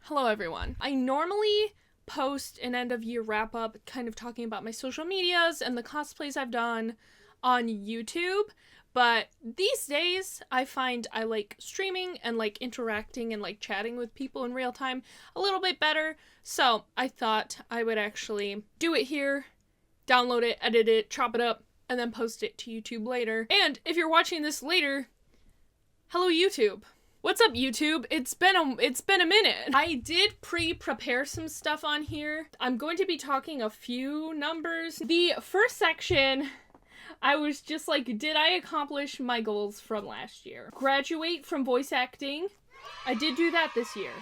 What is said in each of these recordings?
Hello everyone. I normally post an end of year wrap up kind of talking about my social medias and the cosplays I've done on YouTube, but these days I find I like streaming and like interacting and like chatting with people in real time a little bit better, so I thought I would actually do it here, download it, edit it, chop it up, and then post it to YouTube later. And if you're watching this later, hello YouTube. What's up, YouTube? It's been a minute. I did prepare some stuff on here. I'm going to be talking a few numbers. The first section, I was just like, did I accomplish my goals from last year? Graduate from voice acting. I did do that this year.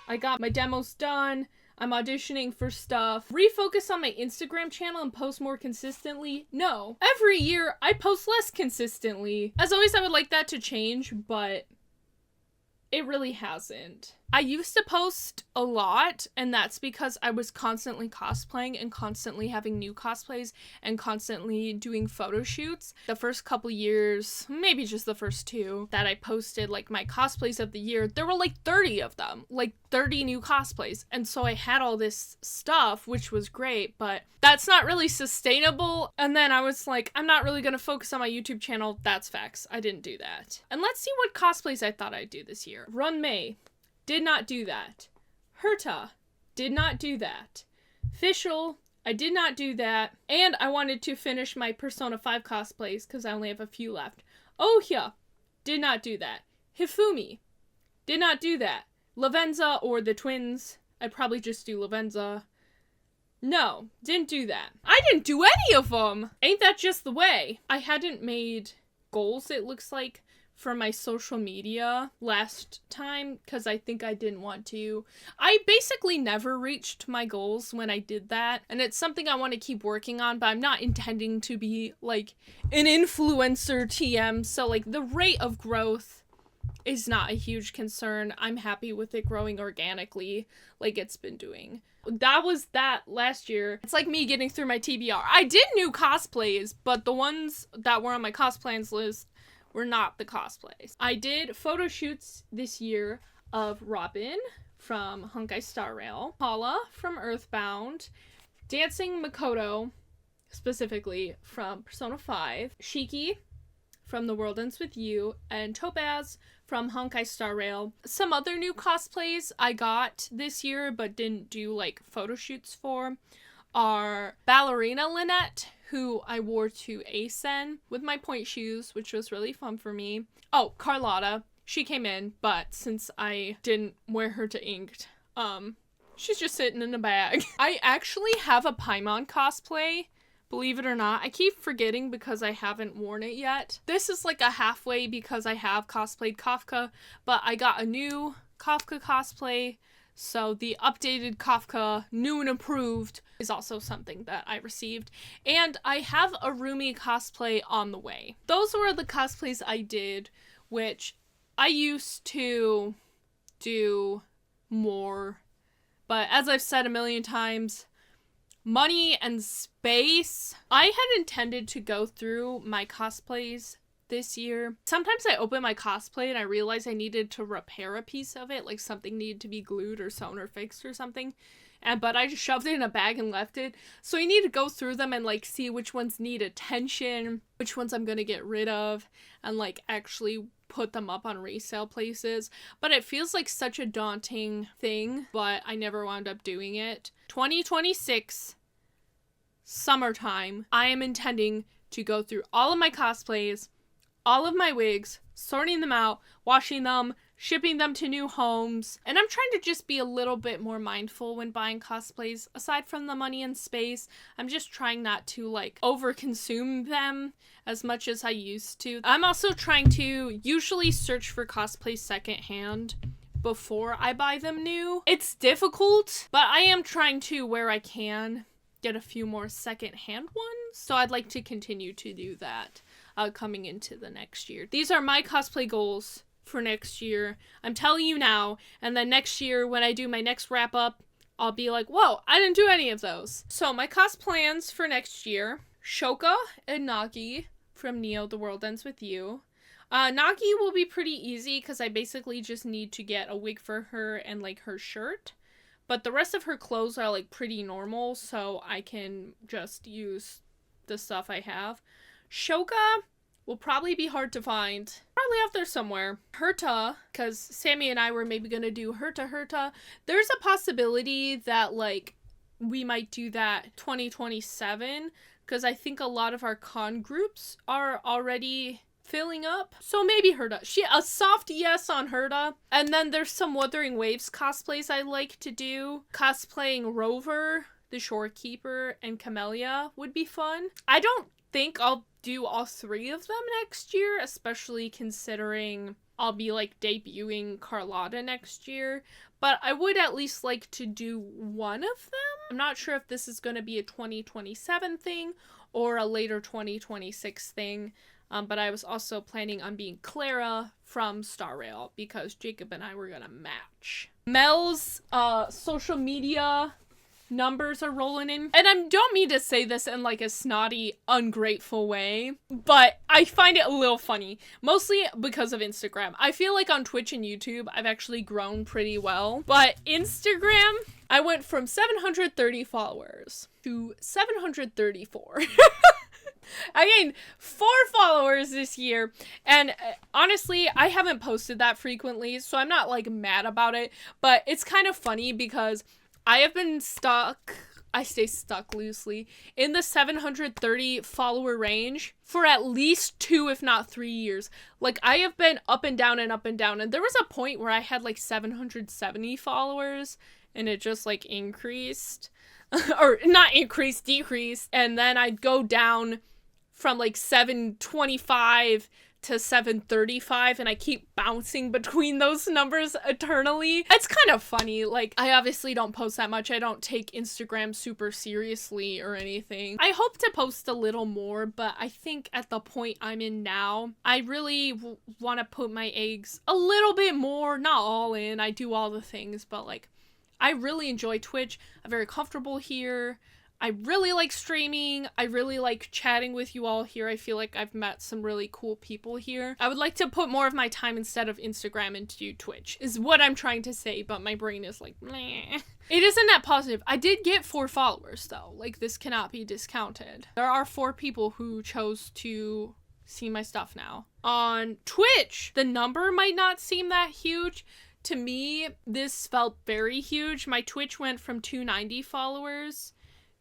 I got my demos done. I'm auditioning for stuff. Refocus on my Instagram channel and post more consistently? No. Every year, I post less consistently. As always, I would like that to change, but it really hasn't. I used to post a lot, and that's because I was constantly cosplaying and constantly having new cosplays and constantly doing photo shoots. The first couple years, maybe just the first two, that I posted like my cosplays of the year, there were like 30 of them, like 30 new cosplays. And so I had all this stuff, which was great, but that's not really sustainable. And then I was like, I'm not really gonna focus on my YouTube channel. That's facts. I didn't do that. And let's see what cosplays I thought I'd do this year. Run May. Did not do that. Herta, did not do that. Fischl, I did not do that. And I wanted to finish my Persona 5 cosplays because I only have a few left. Ohya, did not do that. Hifumi, did not do that. Lavenza or the twins, I'd probably just do Lavenza. No, didn't do that. I didn't do any of them! Ain't that just the way? I hadn't made goals, it looks like, for my social media last time because I think I didn't want to. I basically never reached my goals when I did that, and it's something I want to keep working on, but I'm not intending to be like an influencer TM, so like the rate of growth is not a huge concern. I'm happy with it growing organically like it's been doing. That was that last year. It's like me getting through my TBR. I did new cosplays, but the ones that were on my Cosplans list were not the cosplays. I did photo shoots this year of Robin from Honkai Star Rail, Paula from Earthbound, Dancing Makoto, specifically from Persona 5, Shiki from The World Ends With You, and Topaz from Honkai Star Rail. Some other new cosplays I got this year but didn't do like photo shoots for are Ballerina Lynette, who I wore to Asen with my point shoes, which was really fun for me. Oh, Carlotta. She came in, but since I didn't wear her to Inked, she's just sitting in a bag. I actually have a Paimon cosplay, believe it or not. I keep forgetting because I haven't worn it yet. This is like a halfway because I have cosplayed Kafka, but I got a new Kafka cosplay. So the updated Kafka, new and improved, is also something that I received. And I have a Rumi cosplay on the way. Those were the cosplays I did, which I used to do more. But as I've said a million times, money and space. I had intended to go through my cosplays this year. Sometimes I open my cosplay and I realize I needed to repair a piece of it, like something needed to be glued or sewn or fixed or something, but I just shoved it in a bag and left it. So I need to go through them and like see which ones need attention, which ones I'm gonna get rid of, and like actually put them up on resale places. But it feels like such a daunting thing, but I never wound up doing it. 2026 summertime, I am intending to go through all of my cosplays, all of my wigs, sorting them out, washing them, shipping them to new homes, and I'm trying to just be a little bit more mindful when buying cosplays. Aside from the money and space, I'm just trying not to like overconsume them as much as I used to. I'm also trying to usually search for cosplays secondhand before I buy them new. It's difficult, but I am trying to, where I can, get a few more secondhand ones, so I'd like to continue to do that. Coming into the next year. These are my cosplay goals for next year. I'm telling you now, and then next year when I do my next wrap up, I'll be like, whoa, I didn't do any of those. So my plans for next year, Shoka and Nagi from Neo, The World Ends With You. Nagi will be pretty easy because I basically just need to get a wig for her and like her shirt. But the rest of her clothes are like pretty normal, so I can just use the stuff I have. Shoka will probably be hard to find. Probably out there somewhere. Herta, because Sammy and I were maybe gonna do Herta. There's a possibility that like we might do that 2027, because I think a lot of our con groups are already filling up. So maybe Herta. A soft yes on Herta. And then there's some Wuthering Waves cosplays I like to do. Cosplaying Rover, the Shorekeeper, and Camellia would be fun. I don't think I'll do all 3 of them next year, especially considering I'll be like debuting Carlotta next year. But I would at least like to do one of them. I'm not sure if this is going to be a 2027 thing or a later 2026 thing. But I was also planning on being Clara from Star Rail because Jacob and I were gonna match. Mel's social media numbers are rolling in. And I don't mean to say this in like a snotty, ungrateful way, but I find it a little funny. Mostly because of Instagram. I feel like on Twitch and YouTube, I've actually grown pretty well. But Instagram, I went from 730 followers to 734. I gained 4 followers this year, and honestly, I haven't posted that frequently, so I'm not like mad about it, but it's kind of funny because I have been stuck, I stay stuck loosely, in the 730 follower range for at least 2 if not 3 years. Like, I have been up and down and up and down, and there was a point where I had like 770 followers, and it just like increased, or not increased, decreased, and then I'd go down from like 725 to 735, and I keep bouncing between those numbers eternally. It's kind of funny. Like, I obviously don't post that much. I don't take Instagram super seriously or anything. I hope to post a little more, but I think at the point I'm in now, I really want to put my eggs a little bit more, not all in. I do all the things, but like, I really enjoy Twitch. I'm very comfortable here. I really like streaming. I really like chatting with you all here. I feel like I've met some really cool people here. I would like to put more of my time instead of Instagram into Twitch, is what I'm trying to say, but my brain is like, meh. It isn't that positive. I did get 4 followers, though. Like, this cannot be discounted. There are 4 people who chose to see my stuff now. On Twitch, the number might not seem that huge. To me, this felt very huge. My Twitch went from 290 followers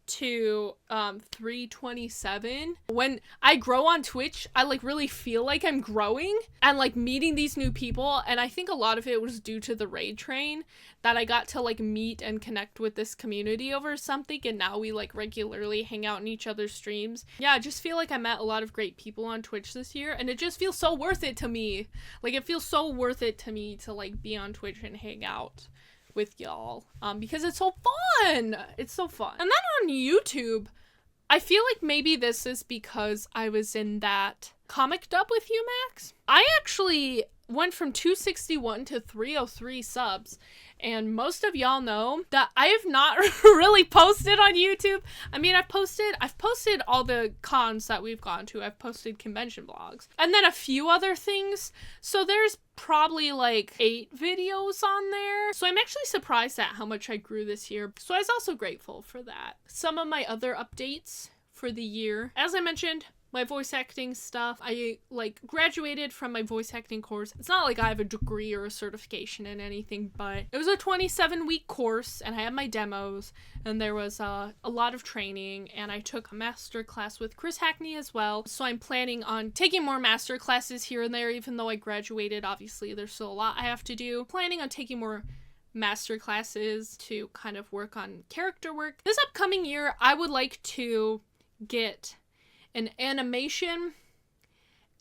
to 327. When I grow on Twitch, I like really feel like I'm growing and like meeting these new people, and I think a lot of it was due to the raid train that I got to like meet and connect with this community over something, and now we like regularly hang out in each other's streams. Yeah, I just feel like I met a lot of great people on Twitch this year, and it just feels so worth it to me. Like, it feels so worth it to me to like be on Twitch and hang out with y'all, because it's so fun. It's so fun. And then on YouTube, I feel like maybe this is because I was in that comic dub with you, Max. I actually went from 261 to 303 subs, and most of y'all know that I have not really posted on YouTube. I mean, I've posted all the cons that we've gone to. I've posted convention vlogs, and then a few other things. So there's probably like 8 videos on there. So I'm actually surprised at how much I grew this year. So I was also grateful for that. Some of my other updates for the year, as I mentioned, my voice acting stuff. I like graduated from my voice acting course. It's not like I have a degree or a certification in anything, but it was a 27-week course, and I had my demos, and there was a lot of training, and I took a master class with Chris Hackney as well. So I'm planning on taking more master classes here and there, even though I graduated. Obviously, there's still a lot I have to do. Planning on taking more master classes to kind of work on character work. This upcoming year, I would like to get an animation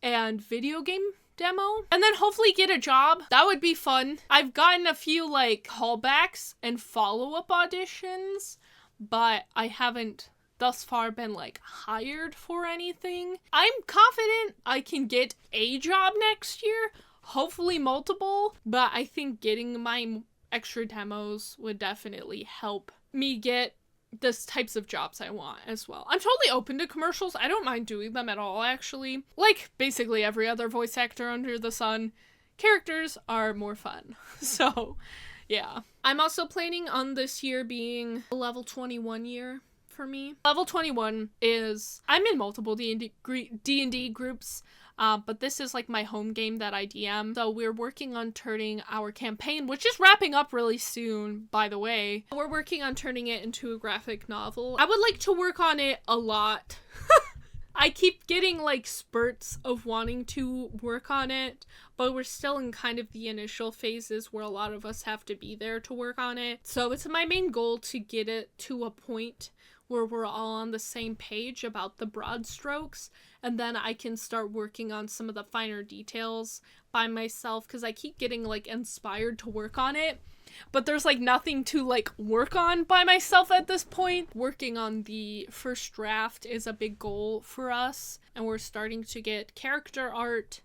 and video game demo, and then hopefully get a job. That would be fun. I've gotten a few like callbacks and follow-up auditions, but I haven't thus far been like hired for anything. I'm confident I can get a job next year, hopefully multiple, but I think getting my extra demos would definitely help me get this types of jobs I want as well. I'm totally open to commercials. I don't mind doing them at all, actually. Like basically every other voice actor under the sun, characters are more fun. So, yeah. I'm also planning on this year being a level 21 year for me. Level 21 is, I'm in multiple D&D groups, but this is like my home game that I DM. So we're working on turning our campaign, which is wrapping up really soon, by the way. We're working on turning it into a graphic novel. I would like to work on it a lot. I keep getting like spurts of wanting to work on it, but we're still in kind of the initial phases where a lot of us have to be there to work on it. So it's my main goal to get it to a point where we're all on the same page about the broad strokes, and then I can start working on some of the finer details by myself, because I keep getting like inspired to work on it, but there's like nothing to like work on by myself at this point. Working on the first draft is a big goal for us, and we're starting to get character art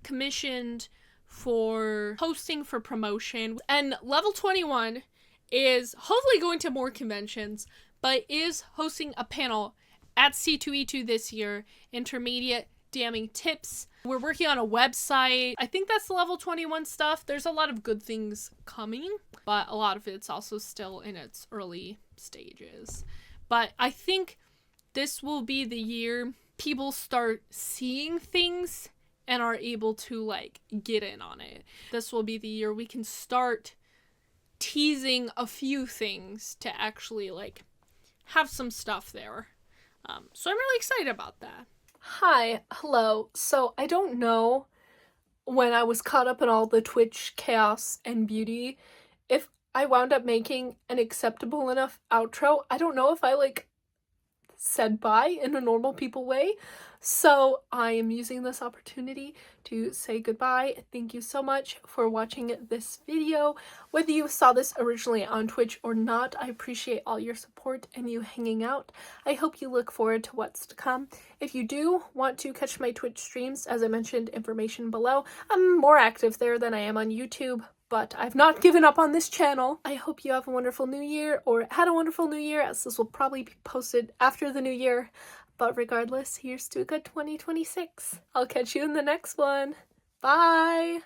commissioned for posting for promotion. And level 21 is hopefully going to more conventions, but is hosting a panel at C2E2 this year, intermediate DMing tips. We're working on a website. I think that's level 21 stuff. There's a lot of good things coming, but a lot of it's also still in its early stages. But I think this will be the year people start seeing things and are able to like get in on it. This will be the year we can start teasing a few things to actually like have some stuff there. So I'm really excited about that. Hi, hello. So I don't know, when I was caught up in all the Twitch chaos and beauty, if I wound up making an acceptable enough outro. I don't know if I like said bye in a normal people way. So I am using this opportunity to say goodbye. Thank you so much for watching this video. Whether you saw this originally on Twitch or not, I appreciate all your support and you hanging out. I hope you look forward to what's to come. If you do want to catch my Twitch streams, as I mentioned, information below. I'm more active there than I am on YouTube, but I've not given up on this channel. I hope you have a wonderful new year, or had a wonderful new year, as this will probably be posted after the new year. But regardless, here's to a good 2026. I'll catch you in the next one. Bye!